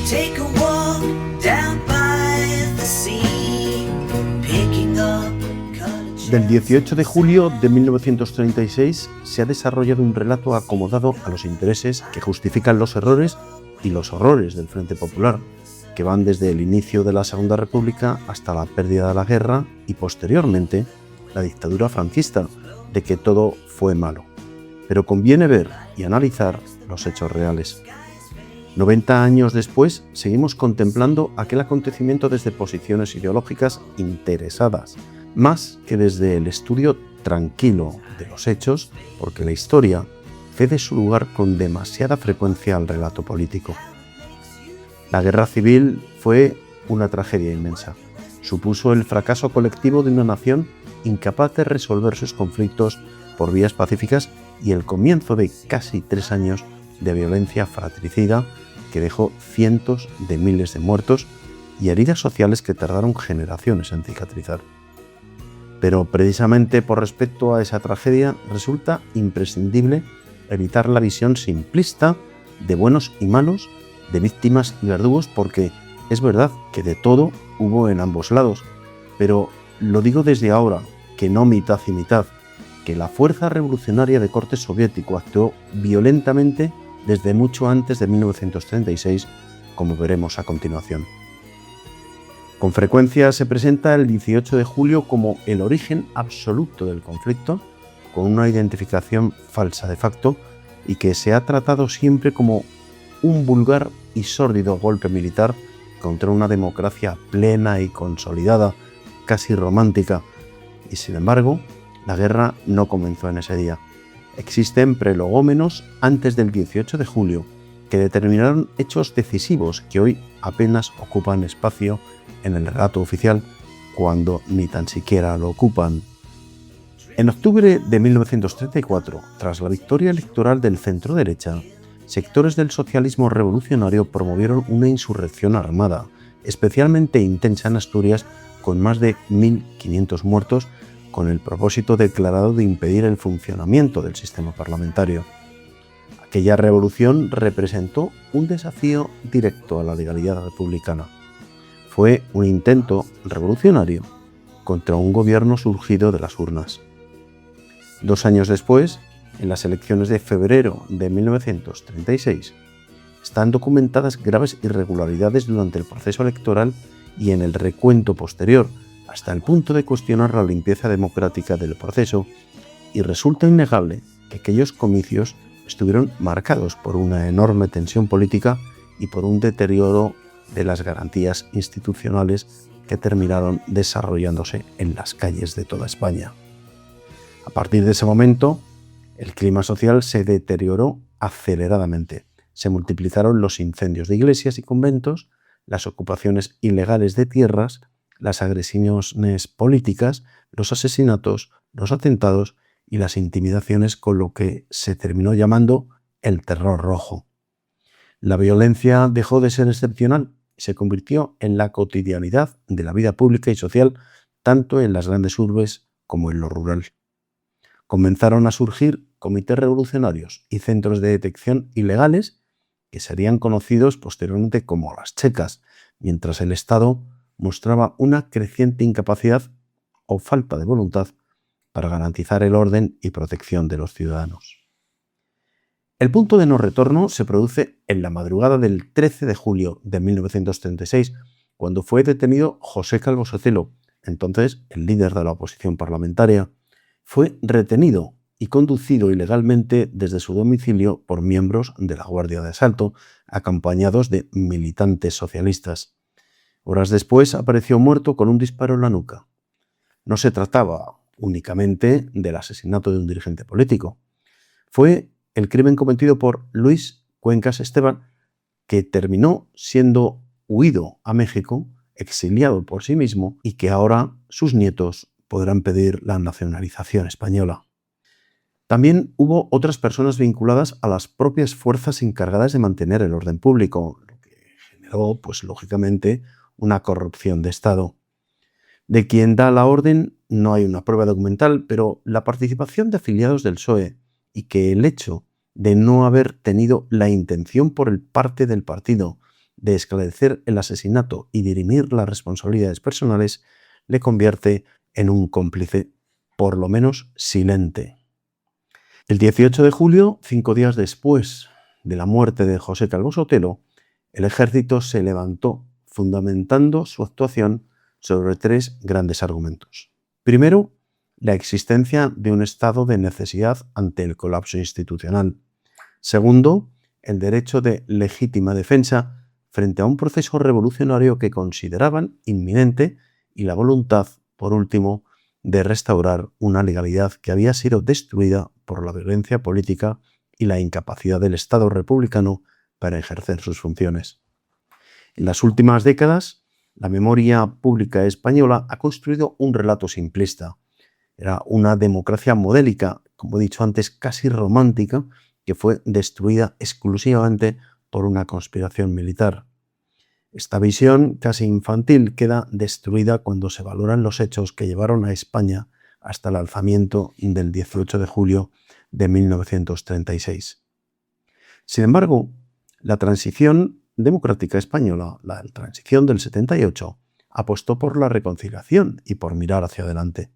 Take a walk down by the sea, picking up cotton. Del 18 de julio de 1936 se ha desarrollado un relato acomodado a los intereses que justifican los errores y los horrores del Frente Popular, que van desde el inicio de la Segunda República hasta la pérdida de la guerra y posteriormente la dictadura franquista, de que todo fue malo. Pero conviene ver y analizar los hechos reales. 90 años después, seguimos contemplando aquel acontecimiento desde posiciones ideológicas interesadas, más que desde el estudio tranquilo de los hechos, porque la historia cede su lugar con demasiada frecuencia al relato político. La guerra civil fue una tragedia inmensa. Supuso el fracaso colectivo de una nación incapaz de resolver sus conflictos por vías pacíficas y el comienzo de casi 3 años de violencia fratricida que dejó cientos de miles de muertos y heridas sociales que tardaron generaciones en cicatrizar. Pero precisamente por respecto a esa tragedia resulta imprescindible evitar la visión simplista de buenos y malos, de víctimas y verdugos, porque es verdad que de todo hubo en ambos lados, pero lo digo desde ahora, que no mitad y mitad, que la fuerza revolucionaria de corte soviético actuó violentamente desde mucho antes de 1936, como veremos a continuación. Con frecuencia se presenta el 18 de julio como el origen absoluto del conflicto, con una identificación falsa de facto, y que se ha tratado siempre como un vulgar y sórdido golpe militar contra una democracia plena y consolidada, casi romántica. Y sin embargo, la guerra no comenzó en ese día. Existen prolegómenos antes del 18 de julio que determinaron hechos decisivos que hoy apenas ocupan espacio en el relato oficial, cuando ni tan siquiera lo ocupan. En octubre de 1934, tras la victoria electoral del centro-derecha, sectores del socialismo revolucionario promovieron una insurrección armada, especialmente intensa en Asturias, con más de 1.500 muertos, con el propósito declarado de impedir el funcionamiento del sistema parlamentario. Aquella revolución representó un desafío directo a la legalidad republicana. Fue un intento revolucionario contra un gobierno surgido de las urnas. 2 años después, en las elecciones de febrero de 1936, están documentadas graves irregularidades durante el proceso electoral y en el recuento posterior, hasta el punto de cuestionar la limpieza democrática del proceso, y resulta innegable que aquellos comicios estuvieron marcados por una enorme tensión política y por un deterioro de las garantías institucionales que terminaron desarrollándose en las calles de toda España. A partir de ese momento, el clima social se deterioró aceleradamente. Se multiplicaron los incendios de iglesias y conventos, las ocupaciones ilegales de tierras, las agresiones políticas, los asesinatos, los atentados y las intimidaciones, con lo que se terminó llamando el terror rojo. La violencia dejó de ser excepcional y se convirtió en la cotidianidad de la vida pública y social, tanto en las grandes urbes como en lo rural. Comenzaron a surgir comités revolucionarios y centros de detección ilegales que serían conocidos posteriormente como las checas, mientras el Estado mostraba una creciente incapacidad o falta de voluntad para garantizar el orden y protección de los ciudadanos. El punto de no retorno se produce en la madrugada del 13 de julio de 1936, cuando fue detenido José Calvo Sotelo, entonces el líder de la oposición parlamentaria. Fue retenido y conducido ilegalmente desde su domicilio por miembros de la Guardia de Asalto, acompañados de militantes socialistas. Horas después apareció muerto con un disparo en la nuca. No se trataba únicamente del asesinato de un dirigente político. Fue el crimen cometido por Luis Cuencas Esteban, que terminó siendo huido a México, exiliado por sí mismo, y que ahora sus nietos podrán pedir la nacionalización española. También hubo otras personas vinculadas a las propias fuerzas encargadas de mantener el orden público, lo que generó, lógicamente, una corrupción de Estado. De quien da la orden no hay una prueba documental, pero la participación de afiliados del PSOE y que el hecho de no haber tenido la intención por parte del partido de esclarecer el asesinato y dirimir las responsabilidades personales, le convierte en un cómplice, por lo menos silente. El 18 de julio, 5 días después de la muerte de José Calvo Sotelo, el ejército se levantó fundamentando su actuación sobre 3 grandes argumentos. Primero, la existencia de un estado de necesidad ante el colapso institucional. Segundo, el derecho de legítima defensa frente a un proceso revolucionario que consideraban inminente y la voluntad, por último, de restaurar una legalidad que había sido destruida por la violencia política y la incapacidad del Estado republicano para ejercer sus funciones. En las últimas décadas, la memoria pública española ha construido un relato simplista. Era una democracia modélica, como he dicho antes, casi romántica, que fue destruida exclusivamente por una conspiración militar. Esta visión casi infantil queda destruida cuando se valoran los hechos que llevaron a España hasta el alzamiento del 18 de julio de 1936. Sin embargo, la transición democrática española, la transición del 78, apostó por la reconciliación y por mirar hacia adelante.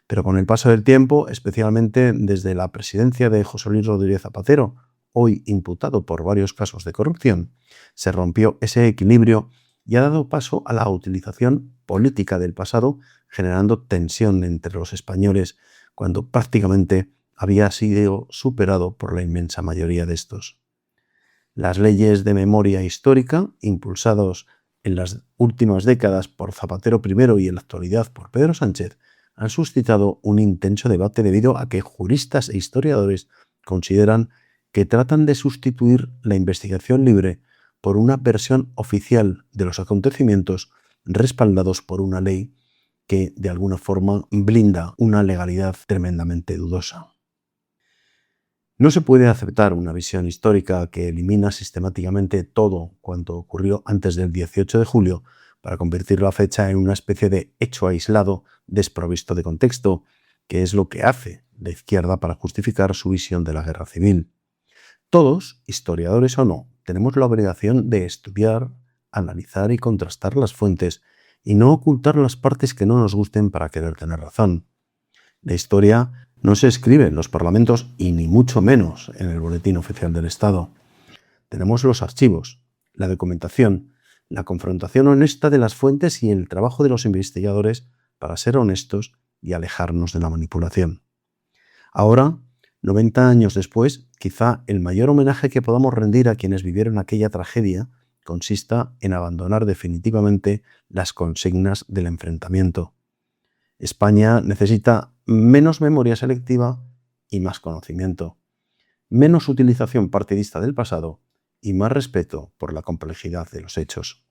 Pero con el paso del tiempo, especialmente desde la presidencia de José Luis Rodríguez Zapatero, hoy imputado por varios casos de corrupción, se rompió ese equilibrio y ha dado paso a la utilización política del pasado, generando tensión entre los españoles cuando prácticamente había sido superado por la inmensa mayoría de estos. Las leyes de memoria histórica, impulsados en las últimas décadas por Zapatero primero y en la actualidad por Pedro Sánchez, han suscitado un intenso debate debido a que juristas e historiadores consideran que tratan de sustituir la investigación libre por una versión oficial de los acontecimientos respaldados por una ley que de alguna forma blinda una legalidad tremendamente dudosa. No se puede aceptar una visión histórica que elimina sistemáticamente todo cuanto ocurrió antes del 18 de julio para convertir la fecha en una especie de hecho aislado desprovisto de contexto, que es lo que hace la izquierda para justificar su visión de la guerra civil. Todos, historiadores o no, tenemos la obligación de estudiar, analizar y contrastar las fuentes y no ocultar las partes que no nos gusten para querer tener razón. La historia no se escribe en los parlamentos y ni mucho menos en el Boletín Oficial del Estado. Tenemos los archivos, la documentación, la confrontación honesta de las fuentes y el trabajo de los investigadores para ser honestos y alejarnos de la manipulación. Ahora, 90 años después, quizá el mayor homenaje que podamos rendir a quienes vivieron aquella tragedia consista en abandonar definitivamente las consignas del enfrentamiento. España necesita menos memoria selectiva y más conocimiento, menos utilización partidista del pasado y más respeto por la complejidad de los hechos.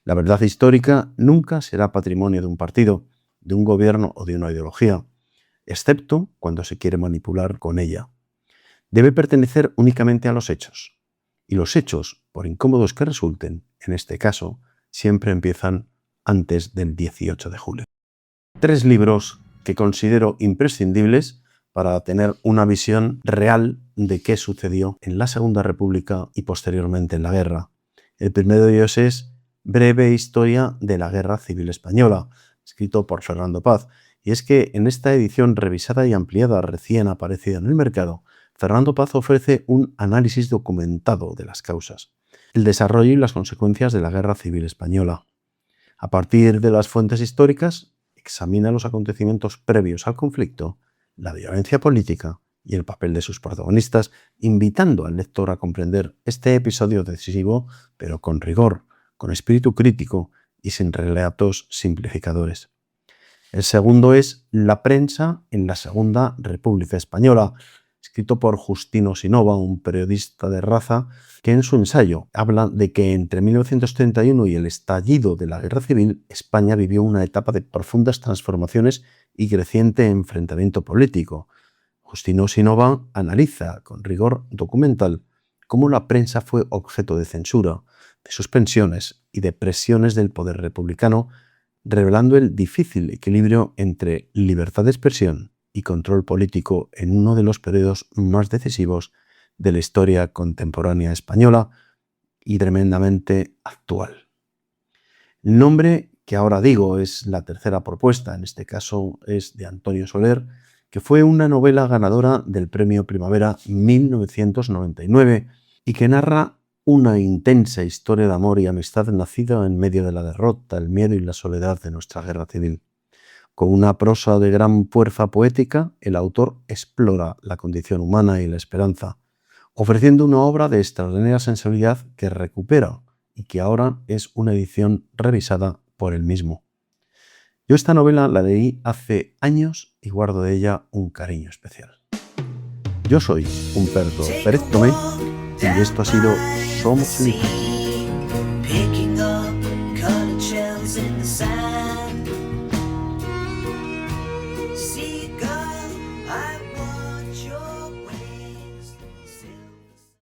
La verdad histórica nunca será patrimonio de un partido, de un gobierno o de una ideología, excepto cuando se quiere manipular con ella. Debe pertenecer únicamente a los hechos, y los hechos, por incómodos que resulten, en este caso, siempre empiezan antes del 18 de julio. 3 libros que considero imprescindibles para tener una visión real de qué sucedió en la Segunda República y posteriormente en la guerra. El primero de ellos es Breve Historia de la Guerra Civil Española, escrito por Fernando Paz. Y es que en esta edición revisada y ampliada recién aparecida en el mercado, Fernando Paz ofrece un análisis documentado de las causas, el desarrollo y las consecuencias de la Guerra Civil Española. A partir de las fuentes históricas, examina los acontecimientos previos al conflicto, la violencia política y el papel de sus protagonistas, invitando al lector a comprender este episodio decisivo, pero con rigor, con espíritu crítico y sin relatos simplificadores. El segundo es La prensa en la Segunda República Española, escrito por Justino Sinova, un periodista de raza, que en su ensayo habla de que entre 1931 y el estallido de la Guerra Civil, España vivió una etapa de profundas transformaciones y creciente enfrentamiento político. Justino Sinova analiza con rigor documental cómo la prensa fue objeto de censura, de suspensiones y de presiones del poder republicano, revelando el difícil equilibrio entre libertad de expresión y control político en uno de los periodos más decisivos de la historia contemporánea española y tremendamente actual. El nombre que ahora digo es la tercera propuesta, en este caso es de Antonio Soler, que fue una novela ganadora del Premio Primavera 1999 y que narra una intensa historia de amor y amistad nacida en medio de la derrota, el miedo y la soledad de nuestra guerra civil. Con una prosa de gran fuerza poética, el autor explora la condición humana y la esperanza, ofreciendo una obra de extraordinaria sensibilidad que recupera y que ahora es una edición revisada por él mismo. Yo esta novela la leí hace años y guardo de ella un cariño especial. Yo soy Humberto Pérez Tomé y esto ha sido Somos Libres.